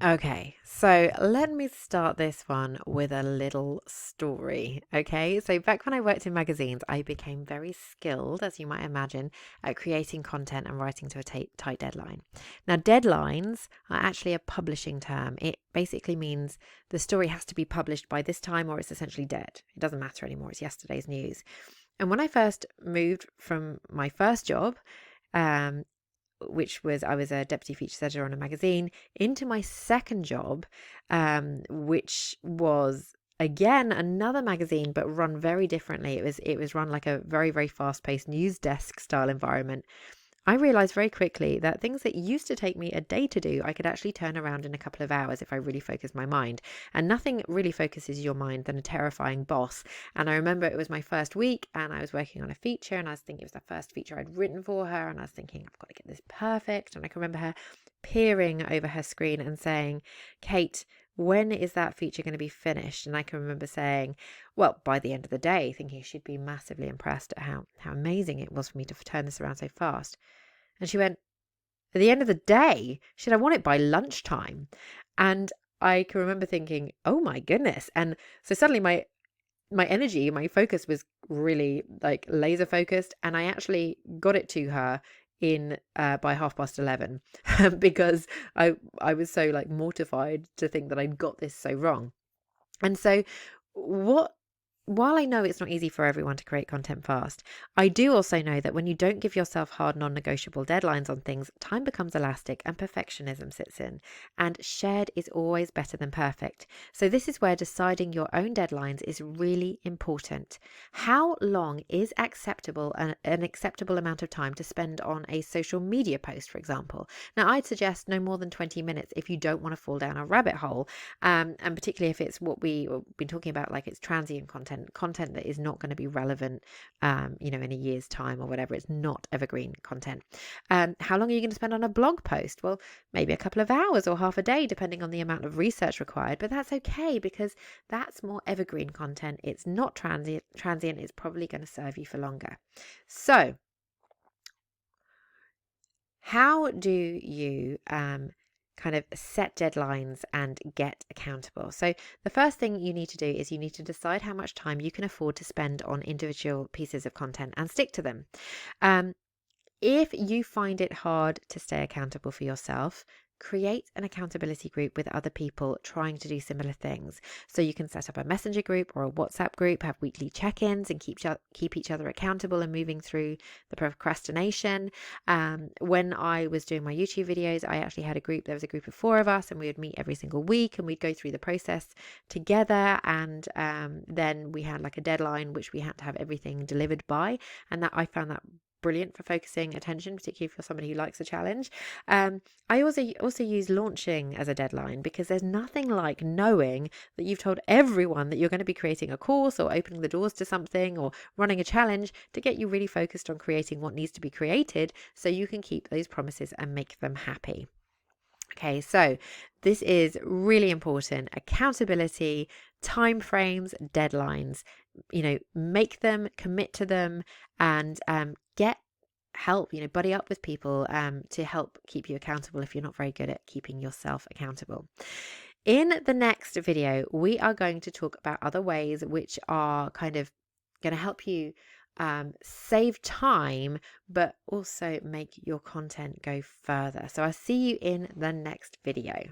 Okay, so let me start this one with a little story. Okay, so back when I worked in magazines, I became very skilled, as you might imagine, at creating content and writing to a tight deadline. Now, deadlines are actually a publishing term. It basically means the story has to be published by this time or it's essentially dead. It doesn't matter anymore, it's yesterday's news. And when I first moved from my first job, um, which was I was a deputy features editor on a magazine, into my second job, which was again another magazine but run very differently. It was run like a very fast paced news desk style environment. I realized very quickly that things that used to take me a day to do, I could actually turn around in a couple of hours if I really focused my mind. And nothing really focuses your mind than a terrifying boss. And I remember it was my first week and I was working on a feature and I was thinking it was the first feature I'd written for her. And I was thinking, I've got to get this perfect. And I can remember her peering over her screen and saying, Kate, when is that feature going to be finished? And I can remember saying, well, by the end of the day, thinking she'd be massively impressed at how amazing it was for me to turn this around so fast. And she went, at the end of the day, she said, I want it by lunchtime. And I can remember thinking, oh my goodness. And so suddenly my energy, my focus was really like laser focused. And I actually got it to her in by 11:30 because I was so like mortified to think that I'd got this so wrong. And so what while I know it's not easy for everyone to create content fast, I do also know that when you don't give yourself hard, non negotiable deadlines on things, time becomes elastic and perfectionism sits in. And shared is always better than perfect. So, this is where deciding your own deadlines is really important. How long is acceptable, an acceptable amount of time to spend on a social media post, for example? Now, I'd suggest no more than 20 minutes if you don't want to fall down a rabbit hole. And particularly if it's what we've been talking about, like it's transient content that is not going to be relevant, in a year's time or whatever. It's not evergreen content. How long are you going to spend on a blog post? Well, maybe a couple of hours or half a day, depending on the amount of research required. But that's okay because that's more evergreen content. It's not transient. Transient is probably going to serve you for longer. So, how do you kind of set deadlines and get accountable? So, the first thing you need to do is you need to decide how much time you can afford to spend on individual pieces of content and stick to them. Um, if you find it hard to stay accountable for yourself, create an accountability group with other people trying to do similar things. So you can set up a messenger group or a WhatsApp group, have weekly check-ins and keep each other accountable and moving through the procrastination. When I was doing my YouTube videos, I actually had a group. There was a group of 4 of us and we would meet every single week and we'd go through the process together. And then we had like a deadline which we had to have everything delivered by. And that I found that brilliant for focusing attention, particularly for somebody who likes a challenge. I also use launching as a deadline because there's nothing like knowing that you've told everyone that you're going to be creating a course or opening the doors to something or running a challenge to get you really focused on creating what needs to be created so you can keep those promises and make them happy. Okay, so this is really important. Accountability, time frames, deadlines. Make them, commit to them, and get help. Buddy up with people to help keep you accountable if you're not very good at keeping yourself accountable. In the next video, we are going to talk about other ways which are kind of going to help you save time, but also make your content go further. So I'll see you in the next video.